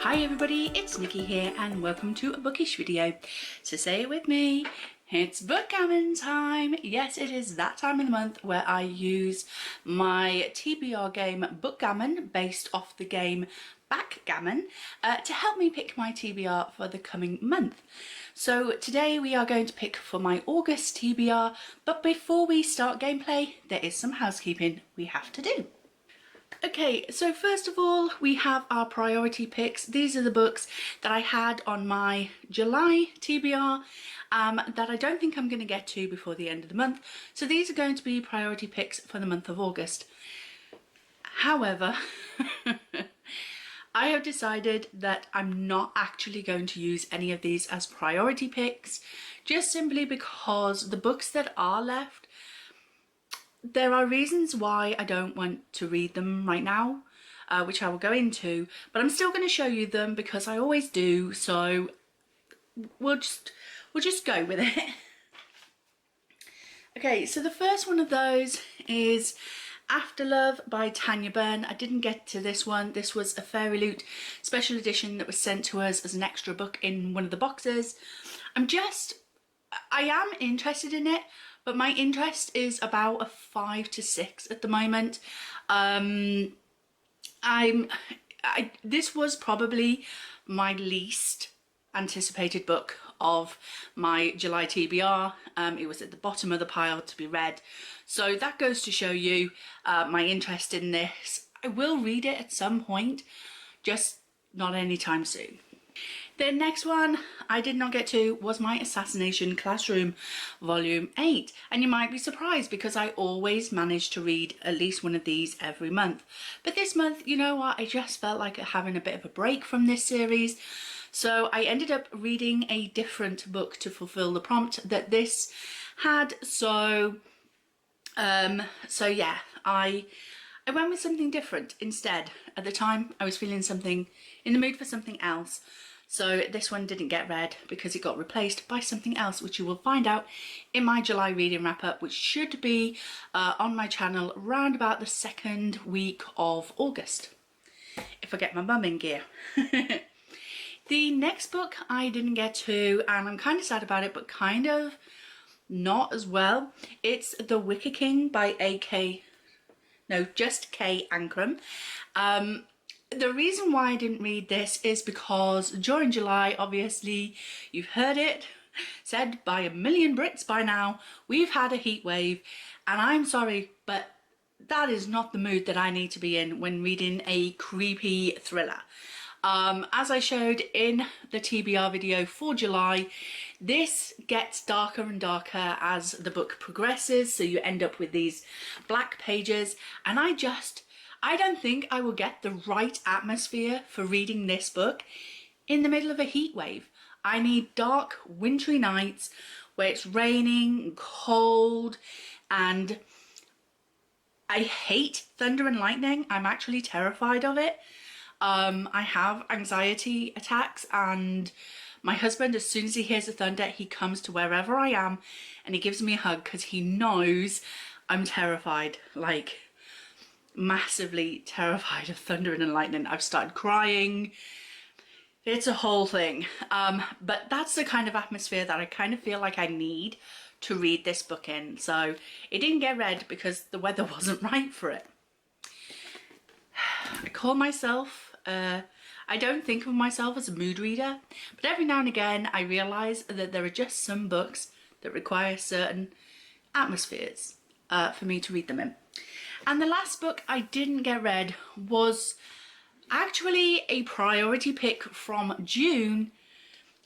Hi everybody, it's Nikki here and welcome to a bookish video. So say it with me, it's bookgammon time. Yes, it is that time of the month where I use my TBR game Bookgammon based off the game Backgammon to help me pick my TBR for the coming month. So today we are going to pick for my August TBR, but before we start gameplay, there is some housekeeping we have to do. Okay, so first of all, we have our priority picks. These are the books that I had on my July TBR that I don't think I'm going to get to before the end of the month. So these are going to be priority picks for the month of August. However, I have decided that I'm not actually going to use any of these as priority picks, just simply because the books that are left, there are reasons why I don't want to read them right now, which I will go into, but I'm still going to show you them because I always do, so we'll just go with it. Okay, so the first one of those is Afterlove by Tanya. I didn't get to this one. This was a Fairy Loot special edition that was sent to us as an extra book in one of the boxes. I am interested in it, but my interest is about a 5 to 6 at the moment. This was probably my least anticipated book of my July TBR. It was at the bottom of the pile to be read. So that goes to show you my interest in this. I will read it at some point, just not anytime soon. The next one I did not get to was my Assassination Classroom Volume 8. And you might be surprised because I always manage to read at least one of these every month. But this month, you know what, I just felt like having a bit of a break from this series. So I ended up reading a different book to fulfill the prompt that this had. So yeah, I went with something different instead. At the time, I was feeling in the mood for something else. So this one didn't get read because it got replaced by something else, which you will find out in my July reading wrap up, which should be on my channel around about the second week of August, if I get my bum in gear. The next book I didn't get to, and I'm kind of sad about it, but kind of not as well. It's The Wicker King by just K. Ancram. The reason why I didn't read this is because during July, obviously, you've heard it said by a million Brits by now, we've had a heat wave, and I'm sorry, but that is not the mood that I need to be in when reading a creepy thriller. As I showed in the TBR video for July, this gets darker and darker as the book progresses, so you end up with these black pages, and I don't think I will get the right atmosphere for reading this book in the middle of a heat wave. I need dark, wintry nights where it's raining and cold, and I hate thunder and lightning. I'm actually terrified of it. I have anxiety attacks, and my husband, as soon as he hears the thunder, he comes to wherever I am and he gives me a hug because he knows I'm terrified, like massively terrified of thunder and lightning. I've started crying. It's a whole thing. But that's the kind of atmosphere that I kind of feel like I need to read this book in. So it didn't get read because the weather wasn't right for it. I call myself, I don't think of myself as a mood reader, but every now and again I realise that there are just some books that require certain atmospheres for me to read them in. And the last book I didn't get read was actually a priority pick from June.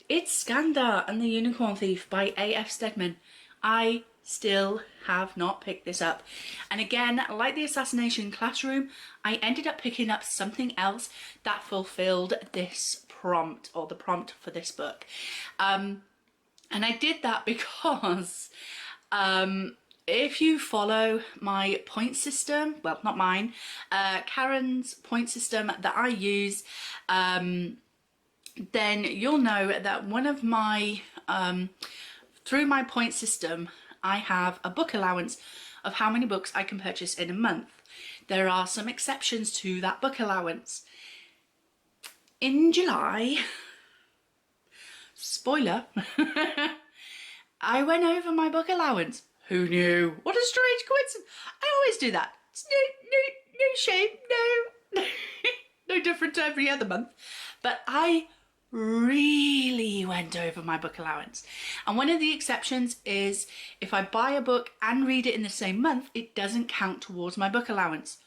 It's Scanda and the Unicorn Thief by A.F. Steadman. I still have not picked this up. And again, like the Assassination Classroom, I ended up picking up something else that fulfilled this prompt, or the prompt for this book. And I did that because if you follow my point system, well, not mine, Karen's point system that I use, then you'll know that one of my, through my point system, I have a book allowance of how many books I can purchase in a month. There are some exceptions to that book allowance. in July, spoiler, I went over my book allowance. Who knew? What a strange coincidence. I always do that. It's no shame, no, no different to every other month. But I really went over my book allowance. And one of the exceptions is if I buy a book and read it in the same month, it doesn't count towards my book allowance.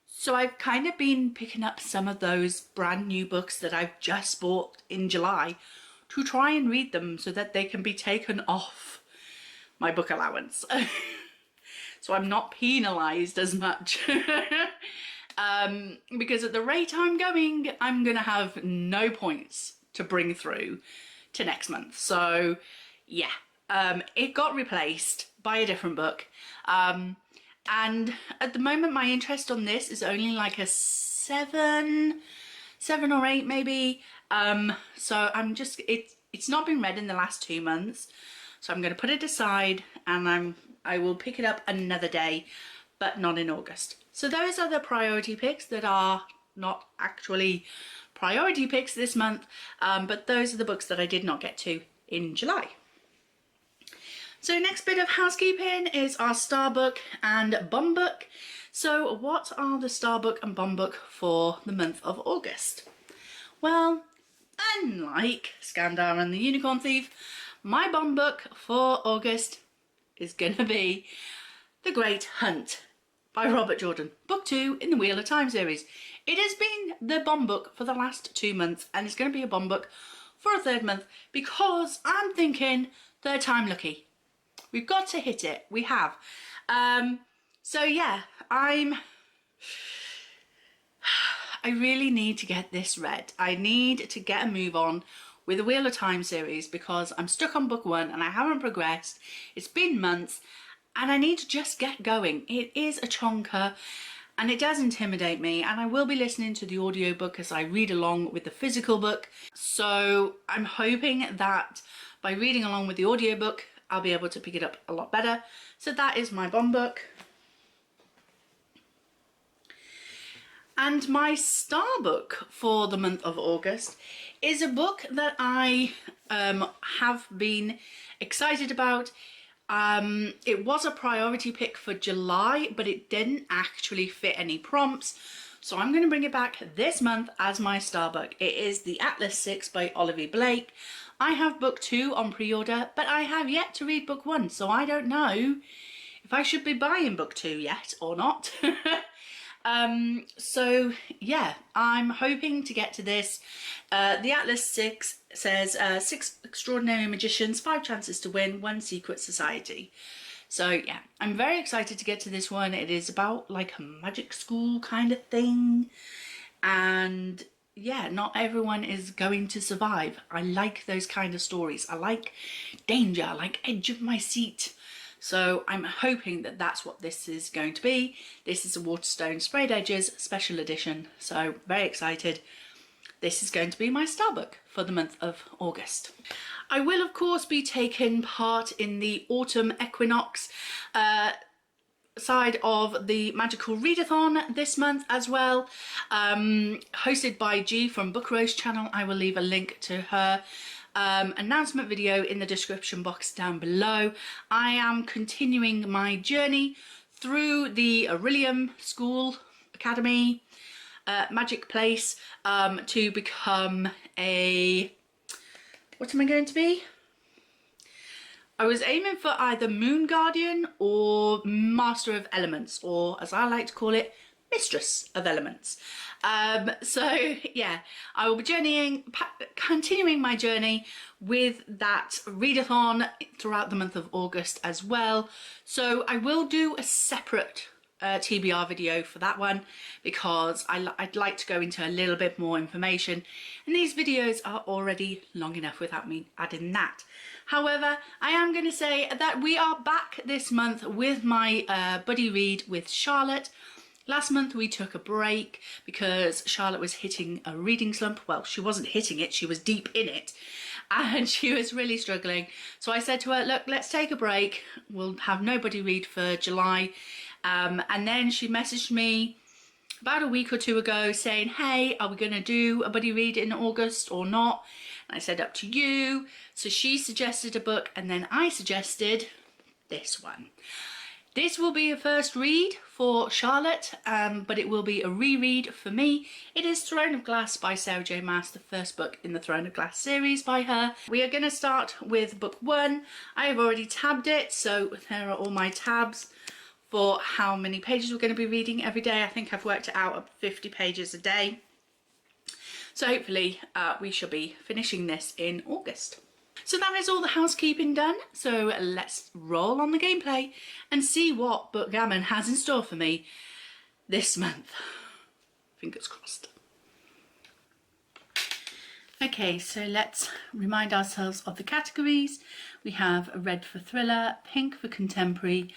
So I've kind of been picking up some of those brand new books that I've just bought in July to try and read them so that they can be taken off my book allowance. So I'm not penalised as much. Because at the rate I'm going, I'm going to have no points to bring through to next month. So yeah, it got replaced by a different book. And at the moment, my interest on this is only like a seven or 8 maybe. So I'm just, it's not been read in the last 2 months. So I'm going to put it aside and I will pick it up another day, but not in August. So those are the priority picks that are not actually priority picks this month, but those are the books that I did not get to in July. So next bit of housekeeping is our star book and bum book. So what are the star book and bum book for the month of August? Well, unlike Scanda and the Unicorn Thief, my bum book for August is gonna be The Great Hunt by Robert Jordan, book 2 in the Wheel of Time series. It has been the bum book for the last 2 months and it's going to be a bum book for a 3rd month because I'm thinking 3rd time lucky. We've got to hit it. We have. So yeah, I really need to get this read. I need to get a move on with the Wheel of Time series because I'm stuck on book 1 and I haven't progressed. It's been months and I need to just get going. It is a chonker and it does intimidate me, and I will be listening to the audiobook as I read along with the physical book. So I'm hoping that by reading along with the audiobook, I'll be able to pick it up a lot better. So that is my bum book. And my star book for the month of August is a book that I have been excited about. It was a priority pick for July, but it didn't actually fit any prompts. So I'm going to bring it back this month as my star book. It is The Atlas 6 by Olivia Blake. I have book 2 on pre-order, but I have yet to read book 1, so I don't know if I should be buying book 2 yet or not. So yeah, I'm hoping to get to this. The Atlas 6 says 6 extraordinary magicians, 5 chances to win, 1 secret society. So yeah, I'm very excited to get to this one. It is about like a magic school kind of thing, and yeah, not everyone is going to survive. I like those kind of stories. I like danger, I like edge of my seat. So I'm hoping that that's what this is going to be. This is a Waterstone Sprayed Edges special edition. So very excited. This is going to be my star book for the month of August. I will of course be taking part in the autumn equinox side of the Magical Readathon this month as well, hosted by G from Book Rose channel. I will leave a link to her announcement video in the description box down below. I am continuing my journey through the Aurelium School Academy magic place to become a, what am I going to be? I was aiming for either Moon Guardian or Master of Elements, or as I like to call it, Mistress of Elements. So yeah, I will be continuing my journey with that readathon throughout the month of August as well. So I will do a separate TBR video for that one because I'd like to go into a little bit more information, and these videos are already long enough without me adding that. However, I am going to say that we are back this month with my buddy read with Charlotte. Last month we took a break because Charlotte was hitting a reading slump. Well, she wasn't hitting it, she was deep in it and she was really struggling. So I said to her, look, let's take a break. We'll have nobody read for July. And then she messaged me about a week or two ago saying, hey, are we going to do a buddy read in August or not? And I said, up to you. So she suggested a book and then I suggested this one. This will be a first read for Charlotte, but it will be a reread for me. It is Throne of Glass by Sarah J Maas, the first book in the Throne of Glass series by her. We are going to start with book 1. I have already tabbed it, so there are all my tabs for how many pages we're going to be reading every day. I think I've worked it out at 50 pages a day. So hopefully we shall be finishing this in August. So that is all the housekeeping done, so let's roll on the gameplay and see what Bookgammon has in store for me this month. Fingers crossed. Okay, so let's remind ourselves of the categories. We have red for thriller, pink for contemporary,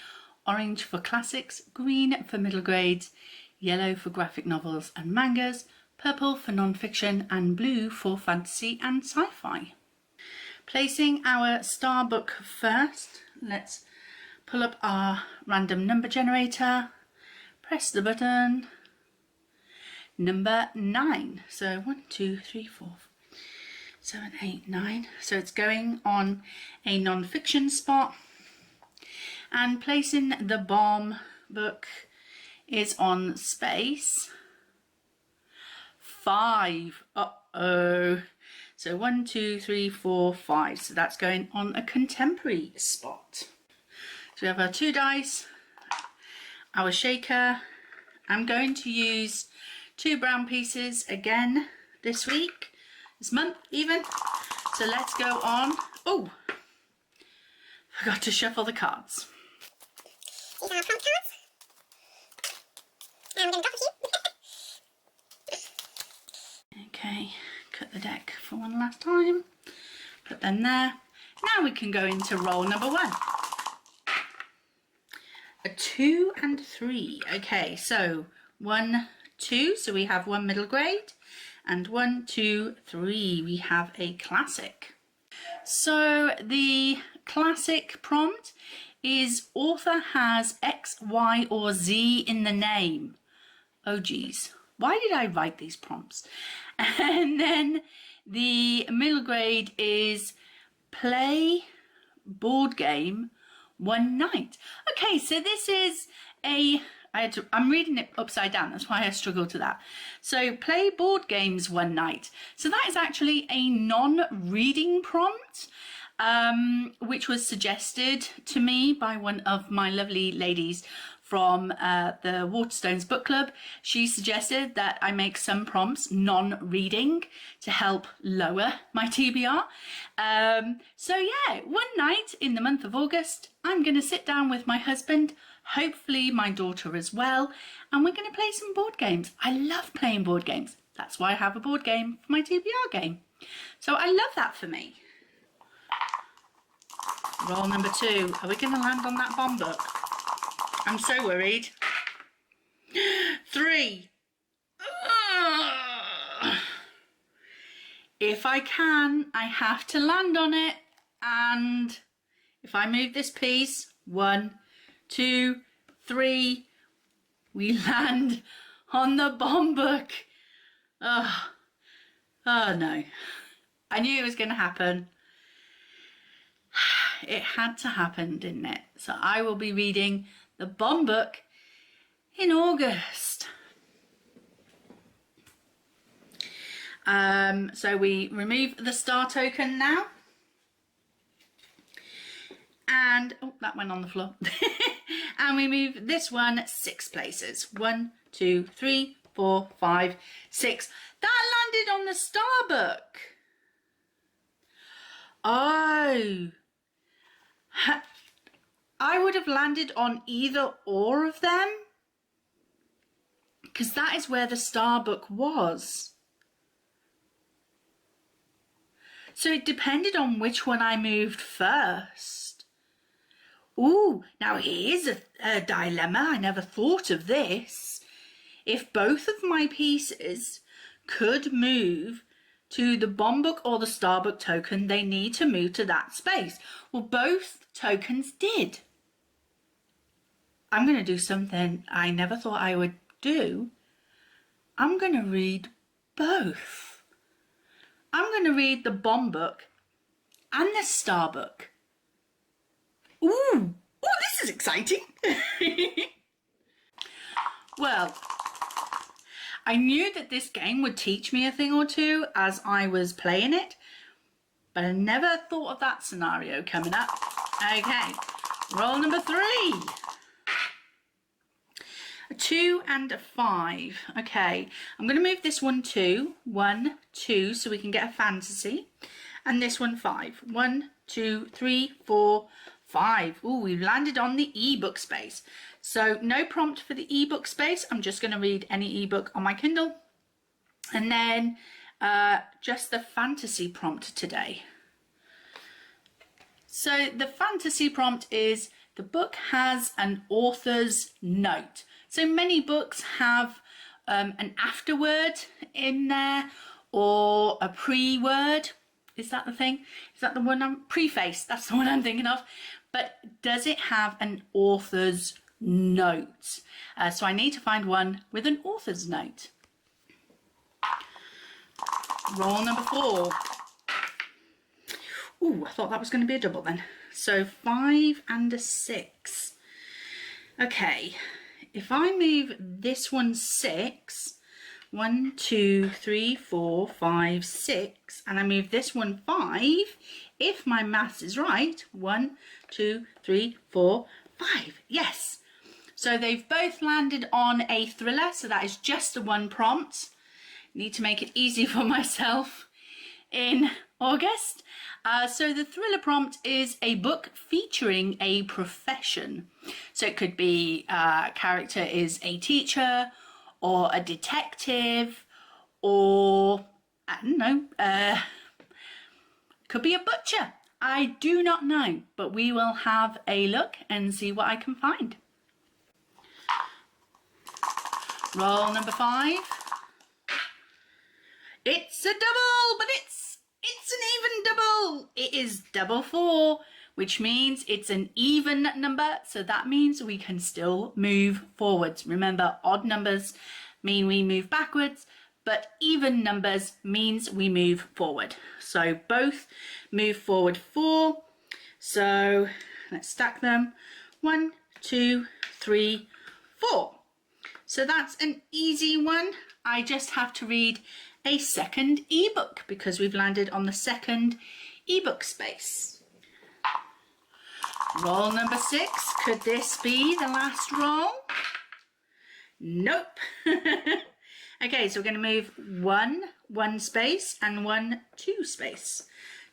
orange for classics, green for middle grades, yellow for graphic novels and mangas, purple for non-fiction and blue for fantasy and sci-fi. Placing our star book first, let's pull up our random number generator, press the button, number 9. So 1, 2, 3, 4, 7, 8, 9. So it's going on a non-fiction spot. And placing the bomb book is on space 5. Uh-oh. So 1, 2, 3, 4, 5. So that's going on a contemporary spot. So we have our 2 dice, our shaker. I'm going to use 2 brown pieces again this week, this month even. So let's go on. Oh, forgot to shuffle the cards. These are prompt cards. And we're going to drop a few. Okay, cut the deck for one last time. Put them there. Now we can go into roll number 1. A 2 and 3. Okay, so 1, 2. So we have 1 middle grade. And 1, 2, 3. We have a classic. So the classic prompt is author has X, Y or Z in the name. Oh geez, why did I write these prompts? And then the middle grade is play board game one night. Okay, so this is I'm reading it upside down, that's why I struggled to that. So play board games one night. So that is actually a non-reading prompt, which was suggested to me by one of my lovely ladies from the Waterstones book club. She suggested that I make some prompts non-reading to help lower my TBR. So yeah, one night in the month of August, I'm going to sit down with my husband, hopefully my daughter as well, and we're going to play some board games. I love playing board games. That's why I have a board game for my TBR game. So I love that for me. Roll number 2. Are we going to land on that bomb book? I'm so worried. 3. If I can, I have to land on it. And if I move this piece, 1, 2, 3, we land on the bomb book. Oh no. I knew it was going to happen. It had to happen, didn't it? So I will be reading the bomb book in August. So we remove the star token now. And, oh, that went on the floor. And we move this one 6 places. 1, 2, 3, 4, 5, 6. That landed on the star book. Oh. I would have landed on either or of them, because that is where the star book was. So it depended on which one I moved first. Ooh, now here's a dilemma. I never thought of this. If both of my pieces could move to the bomb book or the star book token, they need to move to that space. Well, both tokens did. I'm going to do something I never thought I would do. I'm going to read both. I'm going to read the Bomb book and the Star book. Ooh, this is exciting. Well, I knew that this game would teach me a thing or two as I was playing it, but I never thought of that scenario coming up. Okay, roll number 3. A 2 and a 5. Okay, I'm going to move this one 2, 1, 2, so we can get a fantasy, and this one 5. 1, 2, 3, 4, 5. Ooh, we've landed on the ebook space. So no prompt for the ebook space. I'm just going to read any ebook on my Kindle, and then just the fantasy prompt today. So the fantasy prompt is the book has an author's note. So many books have an afterword in there or a pre-word. Is that the thing? Is that the one? Preface, that's the one I'm thinking of. But does it have an author's note? So I need to find one with an author's note. Roll number 4. Ooh, I thought that was going to be a double then. So 5 and a 6. Okay, if I move this one 6, 1, 2, 3, 4, 5, 6, and I move this one 5, if my maths is right, 1, 2, 3, 4, 5, yes. So they've both landed on a thriller, so that is just the one prompt. Need to make it easy for myself in August. So the thriller prompt is a book featuring a profession. So it could be character is a teacher or a detective, or I don't know, could be a butcher. I do not know, but we will have a look and see what I can find. Roll number 5. It's a double, but it's an even double. It is double 4, which means it's an even number. So that means we can still move forwards. Remember, odd numbers mean we move backwards, but even numbers means we move forward. So both move forward 4. So let's stack them. 1, 2, 3, 4. So that's an easy one. I just have to read a second ebook because we've landed on the second ebook space. Roll number 6. Could this be the last roll? Nope. Okay, so we're going to move 1 space and 1 2 space.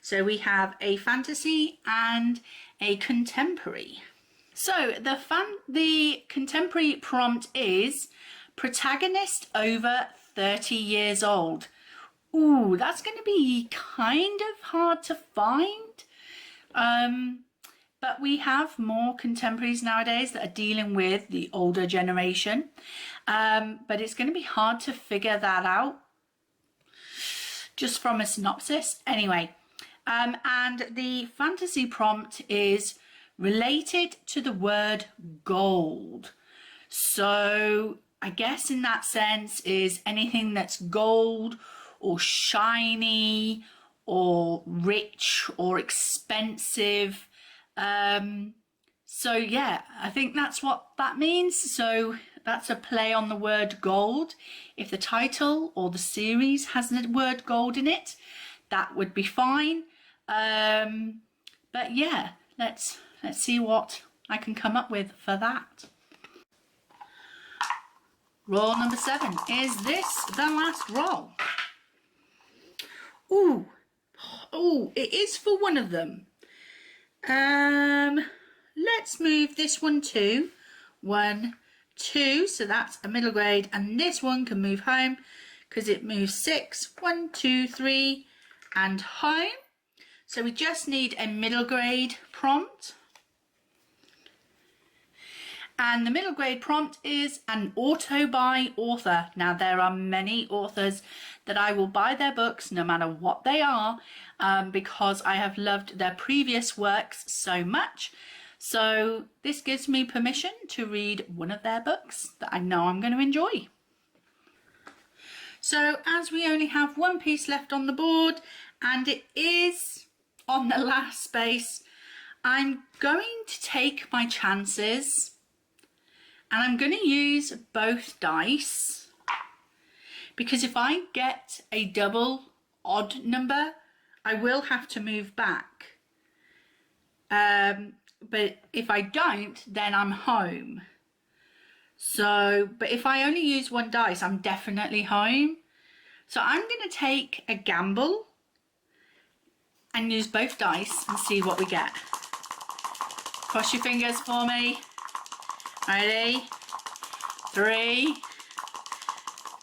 So we have a fantasy and a contemporary. So the contemporary prompt is protagonist over 30 years old. Ooh, that's going to be kind of hard to find. But we have more contemporaries nowadays that are dealing with the older generation. But it's going to be hard to figure that out just from a synopsis. Anyway, and the fantasy prompt is related to the word gold. So I guess in that sense is anything that's gold or shiny or rich or expensive. So yeah, I think that's what that means. So that's a play on the word gold. If the title or the series has the word gold in it, that would be fine. But yeah, let's see what I can come up with for that. Roll number 7. Is this the last roll? Ooh, it is for one of them. Let's move this one 2, 1, 2. So that's a middle grade, and this one can move home because it moves 6, 1, 2, 3, and home. So we just need a middle grade prompt. And the middle grade prompt is an auto buy author. Now there are many authors that I will buy their books no matter what they are, because I have loved their previous works so much. So this gives me permission to read one of their books that I know I'm going to enjoy. So as we only have one piece left on the board and it is on the last space, I'm going to take my chances and I'm going to use both dice, because if I get a double odd number, I will have to move back. But if I don't, then I'm home. So, but if I only use one dice, I'm definitely home. So I'm going to take a gamble and use both dice and see what we get. Cross your fingers for me. Ready? 3,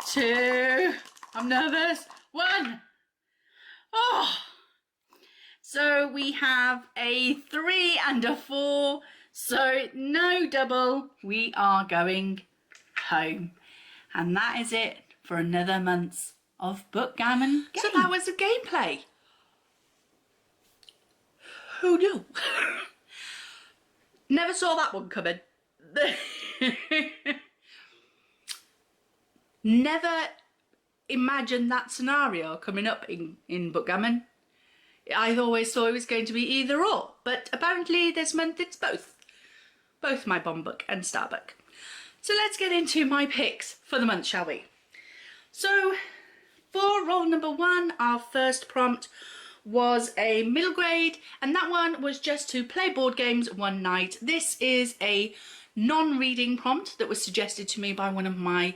2, I'm nervous. 1. Oh! So we have a 3 and a 4. So no double, we are going home. And that is it for another month of Bookgammon. So that was the gameplay. Who knew? Never saw that one coming. Never imagined that scenario coming up in Bookgammon. I always thought it was going to be either or, but apparently this month it's both. Both my bomb book and star book. So let's get into my picks for the month, shall we? So for roll number 1, our first prompt was a middle grade, and that one was just to play board games one night. This is a non-reading prompt that was suggested to me by one of my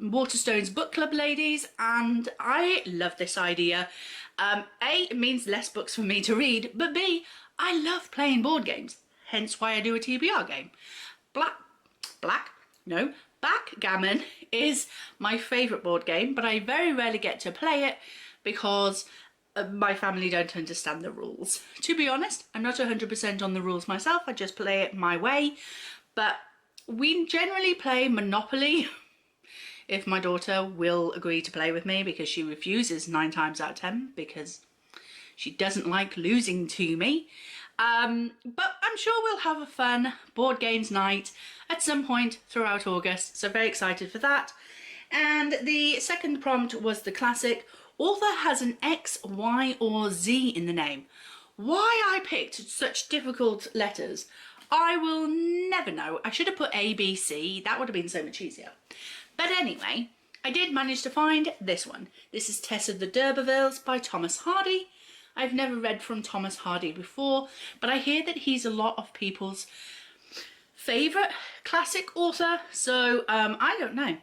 Waterstones book club ladies, and I love this idea. A, it means less books for me to read, but B, I love playing board games, hence why I do a TBR game. Backgammon is my favourite board game, but I very rarely get to play it because my family don't understand the rules. To be honest, I'm not 100% on the rules myself, I just play it my way. But we generally play Monopoly if my daughter will agree to play with me, because she refuses 9 times out of 10 because she doesn't like losing to me. But I'm sure we'll have a fun board games night at some point throughout August, so very excited for that. And the second prompt was the classic, author has an X, Y or Z in the name. Why I picked such difficult letters, I will never know. I should have put A, B, C. That would have been so much easier. But anyway, I did manage to find this one. This is Tess of the Derbyvilles by Thomas Hardy. I've never read from Thomas Hardy before, but I hear that he's a lot of people's favourite classic author, so I don't know.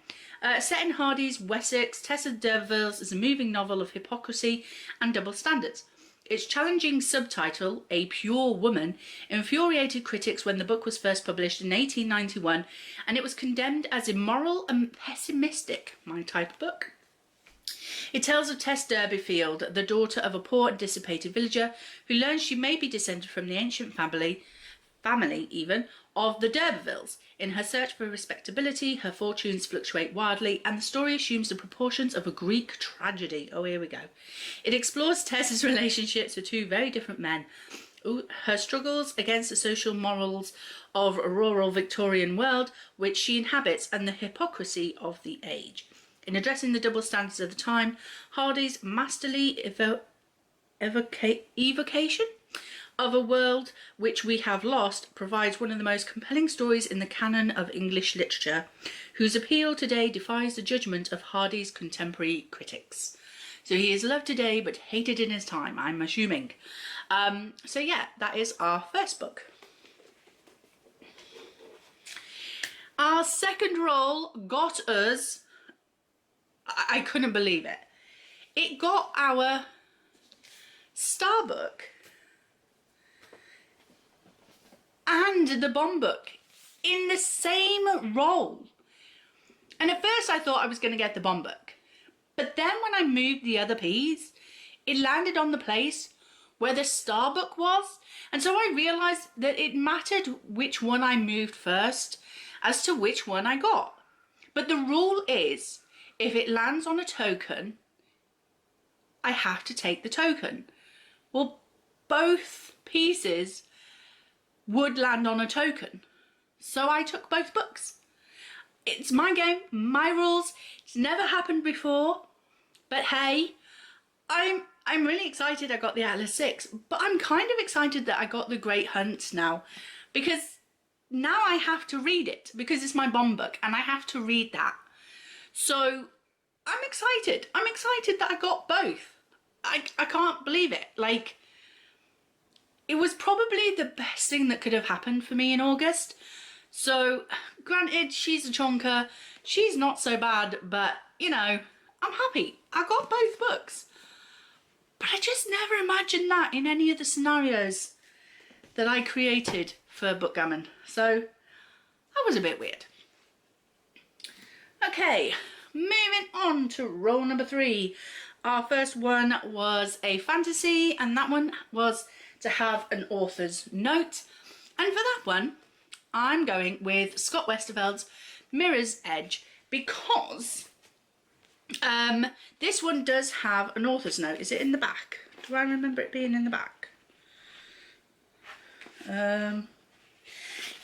Set in Hardy's Wessex, Tess of Derbyvilles is a moving novel of hypocrisy and double standards. Its challenging subtitle, A Pure Woman, infuriated critics when the book was first published in 1891, and it was condemned as immoral and pessimistic, my type of book. It tells of Tess Derbyfield, the daughter of a poor and dissipated villager, who learns she may be descended from the ancient family even, of the Derbyvilles. In her search for respectability, her fortunes fluctuate wildly, and the story assumes the proportions of a Greek tragedy. Oh, here we go. It explores Tess's relationships with 2 very different men, her struggles against the social morals of a rural Victorian world which she inhabits, and the hypocrisy of the age. In addressing the double standards of the time, Hardy's masterly evocation of a world which we have lost provides one of the most compelling stories in the canon of English literature, whose appeal today defies the judgment of Hardy's contemporary critics. So he is loved today but hated in his time, I'm assuming. So yeah, that is our first book. Our second roll got us, I couldn't believe it. It got our star book and the bomb book in the same roll. And at first I thought I was going to get the bomb book. But then when I moved the other piece, it landed on the place where the star book was. And so I realised that it mattered which one I moved first as to which one I got. But the rule is, if it lands on a token, I have to take the token. Well, both pieces would land on a token, so I took both books. it's my game, my rules. It's never happened before, but hey, I'm really excited I got the Atlas 6, but I'm kind of excited that I got the Great Hunt now, because now I have to read it, because it's my bond book and I have to read that. So I'm excited. I'm excited that I got both. I can't believe it. Like, it was probably the best thing that could have happened for me in August. So granted, she's a chonker. She's not so bad, but you know, I'm happy. I got both books. But I just never imagined that in any of the scenarios that I created for Bookgammon. So that was a bit weird. Okay, moving on to roll number 3. Our first one was a fantasy, and that one was to have an author's note. And for that one, I'm going with Scott Westerfeld's Mirror's Edge, because this one does have an author's note. Is it in the back? Do I remember it being in the back?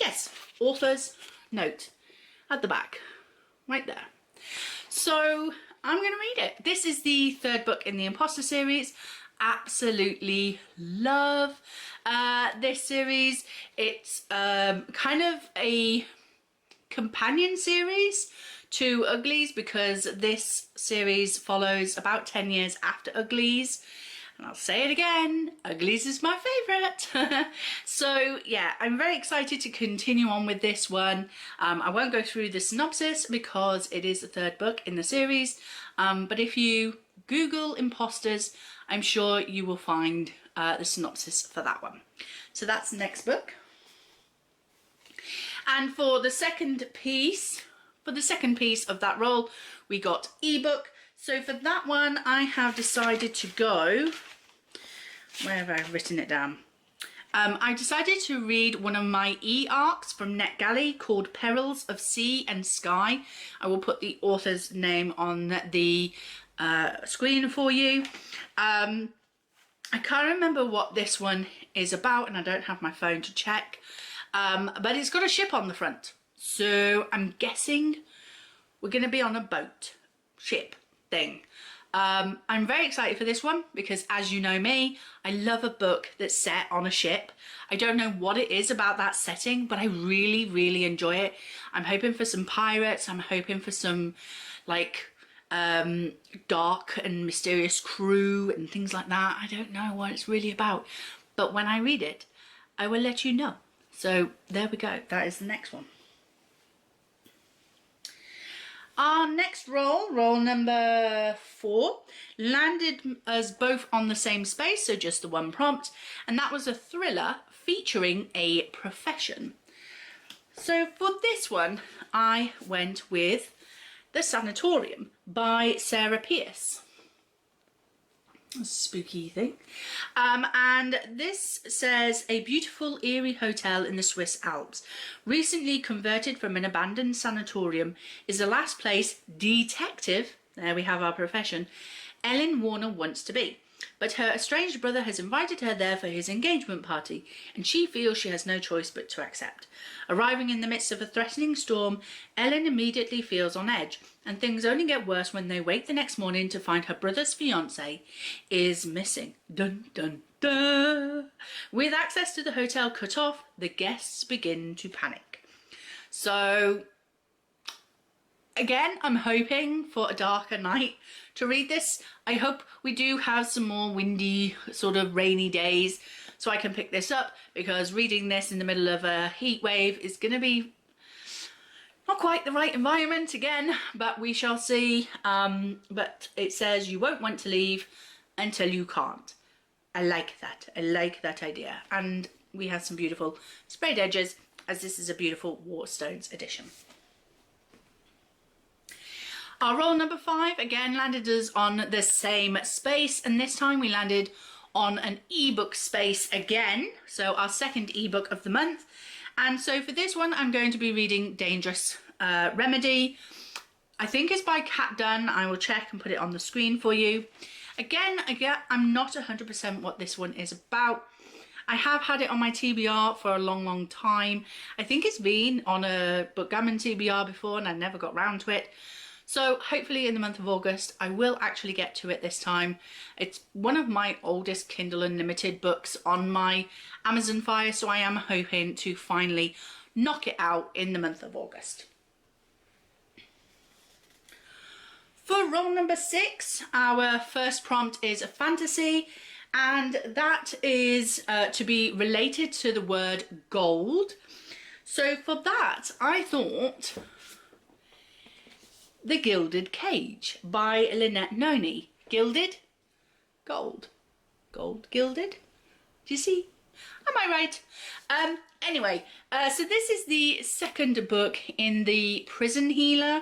Yes, author's note at the back, right there. So I'm going to read it. This is the 3rd book in the Imposter series. Absolutely love this series. It's kind of a companion series to Uglies, because this series follows about 10 years after Uglies. And I'll say it again, Uglies is my favourite. So yeah, I'm very excited to continue on with this one. I won't go through the synopsis because it is the 3rd book in the series. But if you Google imposters, I'm sure you will find the synopsis for that one. So that's the next book. And for the second piece of that roll, we got ebook. So for that one, I have decided to go, where have I written it down? I decided to read one of my e-arcs from NetGalley called Perils of Sea and Sky. I will put the author's name on the screen for you. I can't remember what this one is about, and I don't have my phone to check, but it's got a ship on the front. So I'm guessing we're going to be on a boat, ship thing. I'm very excited for this one because, as you know me, I love a book that's set on a ship. I don't know what it is about that setting, but I really, really enjoy it. I'm hoping for some pirates. I'm hoping for some like dark and mysterious crew and things like that. I don't know what it's really about, but when I read it, I will let you know. So there we go. That is the next one. Our next roll, roll number 4, landed us both on the same space, so just the one prompt, and that was a thriller featuring a profession. So for this one, I went with The Sanatorium by Sarah Pearce. A spooky thing. And this says, a beautiful eerie hotel in the Swiss Alps, recently converted from an abandoned sanatorium, is the last place detective, there we have our profession, Ellen Warner wants to be. But her estranged brother has invited her there for his engagement party, and she feels she has no choice but to accept. Arriving in the midst of a threatening storm, Ellen immediately feels on edge, and things only get worse when they wake the next morning to find her brother's fiancé is missing. Dun dun dun! With access to the hotel cut off, the guests begin to panic. So, again, I'm hoping for a darker night to read this. I hope we do have some more windy, sort of rainy days so I can pick this up, because reading this in the middle of a heat wave is going to be not quite the right environment again, but we shall see. But it says you won't want to leave until you can't. I like that. I like that idea. And we have some beautiful sprayed edges, as this is a beautiful Waterstones edition. Our roll number 5 again landed us on the same space, and this time we landed on an ebook space again, so our second ebook of the month. And so for this one, I'm going to be reading Dangerous Remedy. I think it's by Kat Dunn. I will check and put it on the screen for you. Again, I'm not 100% what this one is about. I have had it on my TBR for a long time. I think it's been on a Bookgammon TBR before and I never got round to it. So hopefully in the month of August I will actually get to it this time. It's one of my oldest Kindle Unlimited books on my Amazon Fire, so I am hoping to finally knock it out in the month of August. For roll number 6, our first prompt is a fantasy, and that is to be related to the word gold. So for that, I thought The Gilded Cage by Lynette Noni. Gilded, gold, gold, gilded. Do you see? Am I right? Anyway, so this is the second book in the Prison Healer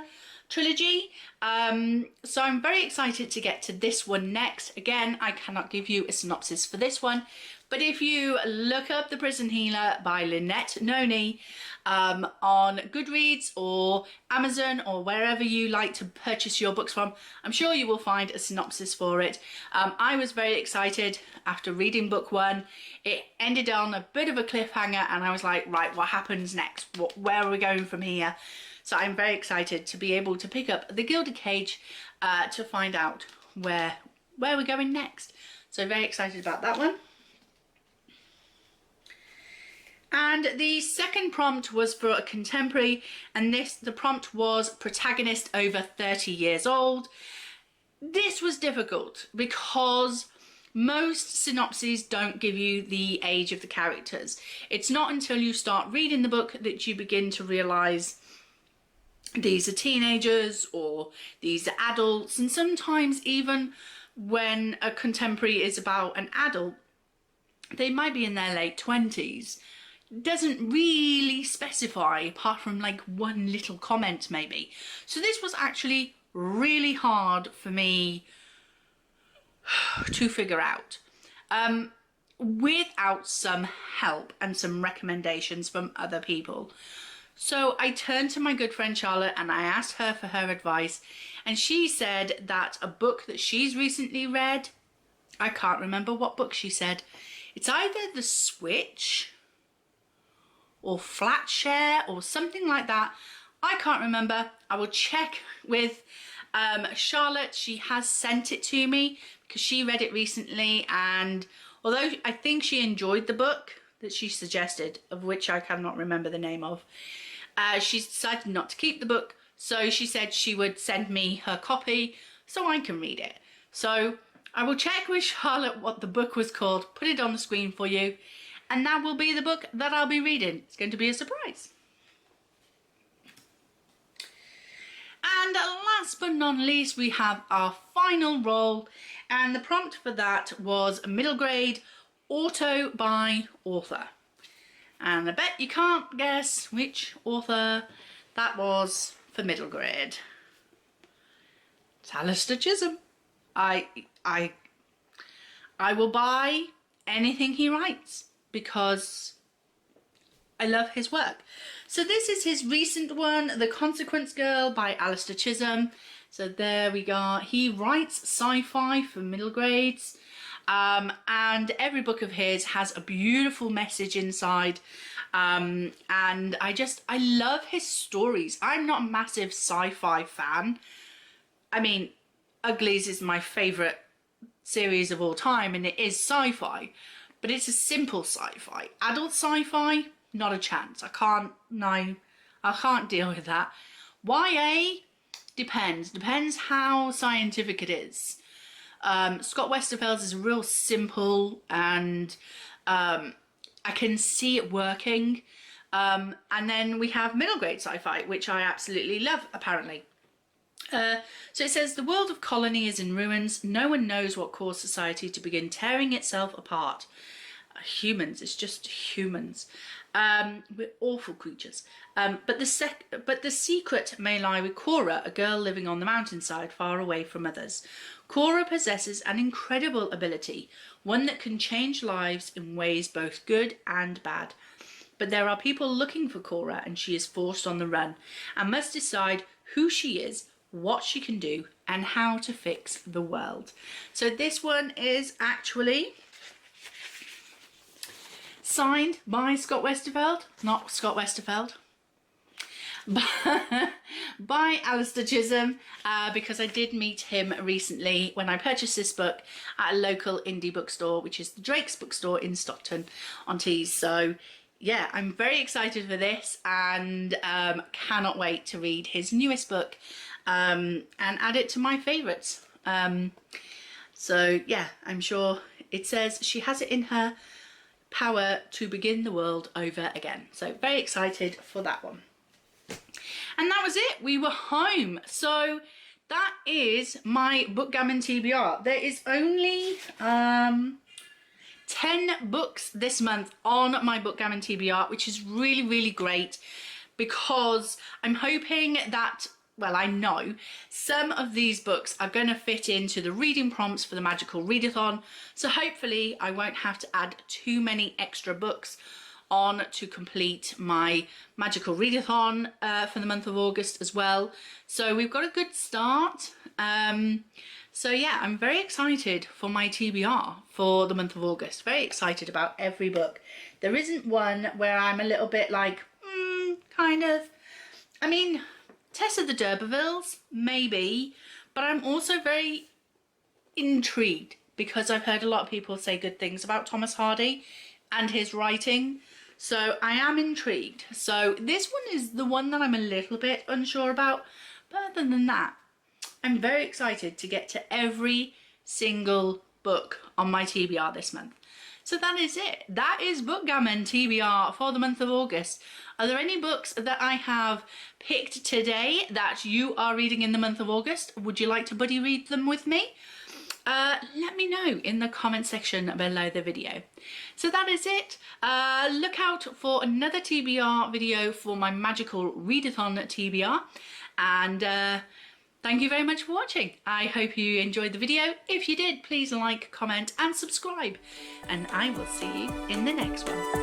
trilogy. So I'm very excited to get to this one next. Again, I cannot give you a synopsis for this one, but if you look up The Prison Healer by Lynette Noni on Goodreads or Amazon or wherever you like to purchase your books from, I'm sure you will find a synopsis for it. I was very excited after reading book 1. It ended on a bit of a cliffhanger and I was like, right, what happens next? Where are we going from here? So I'm very excited to be able to pick up The Gilded Cage to find out where we're going next. So very excited about that one. And the second prompt was for a contemporary, and the prompt was protagonist over 30 years old. This was difficult because most synopses don't give you the age of the characters. It's not until you start reading the book that you begin to realise these are teenagers or these are adults, and sometimes even when a contemporary is about an adult, they might be in their late 20s. Doesn't really specify apart from like one little comment maybe. So this was actually really hard for me to figure out without some help and some recommendations from other people. So I turned to my good friend Charlotte and I asked her for her advice, and she said that a book that she's recently read, I can't remember what book she said, it's either The Switch or Flat Share or something like that. I can't remember. I will check with Charlotte. She has sent it to me because she read it recently, and although I think she enjoyed the book that she suggested, of which I cannot remember the name of, she decided not to keep the book, so she said she would send me her copy so I can read it. So I will check with Charlotte what the book was called, put it on the screen for you, and that will be the book that I'll be reading. It's going to be a surprise. And last but not least, we have our final roll, and the prompt for that was middle grade auto by author. And I bet you can't guess which author that was for middle grade. It's Alistair Chisholm. I will buy anything he writes because I love his work. So this is his recent one, The Consequence Girl by Alistair Chisholm. So there we go. He writes sci-fi for middle grades. And every book of his has a beautiful message inside, and I love his stories. I'm not a massive sci-fi fan. I mean, Uglies is my favourite series of all time, and it is sci-fi, but it's a simple sci-fi. Adult sci-fi, not a chance. I can't deal with that. YA depends how scientific it is. Scott Westerfeld's is real simple, and I can see it working. And then we have middle grade sci-fi, which I absolutely love, apparently. So it says, the world of Colony is in ruins. No one knows what caused society to begin tearing itself apart. Humans, it's just humans. We're awful creatures. But the secret may lie with Cora, a girl living on the mountainside far away from others. Cora possesses an incredible ability, one that can change lives in ways both good and bad. But there are people looking for Cora, and she is forced on the run and must decide who she is, what she can do, and how to fix the world. So this one is actually signed by Scott Westerfeld, not Scott Westerfeld, by Alistair Chisholm, because I did meet him recently when I purchased this book at a local indie bookstore, which is the Drake's bookstore in Stockton-on-Tees. So yeah, I'm very excited for this, and cannot wait to read his newest book and add it to my favourites. So yeah, I'm sure it says she has it in her power to begin the world over again. So very excited for that one. And that was it. We were home. So that is my Bookgammon TBR. There is only 10 books this month on my Bookgammon TBR, which is really, really great, because I'm hoping that, well, I know some of these books are going to fit into the reading prompts for the Magical Readathon. So hopefully I won't have to add too many extra books on to complete my Magical Readathon for the month of August as well. So we've got a good start. So yeah, I'm very excited for my TBR for the month of August. Very excited about every book. There isn't one where I'm a little bit like, kind of. I mean, Tess of the Derbyvilles, maybe, but I'm also very intrigued because I've heard a lot of people say good things about Thomas Hardy and his writing. So I am intrigued. So this one is the one that I'm a little bit unsure about. But other than that, I'm very excited to get to every single book on my TBR this month. So that is it. That is Bookgammon TBR for the month of August. Are there any books that I have picked today that you are reading in the month of August? Would you like to buddy read them with me? Let me know in the comment section below the video. So that is it. Look out for another TBR video for my Magical Readathon TBR. And thank you very much for watching. I hope you enjoyed the video. If you did, please like, comment and subscribe. And I will see you in the next one.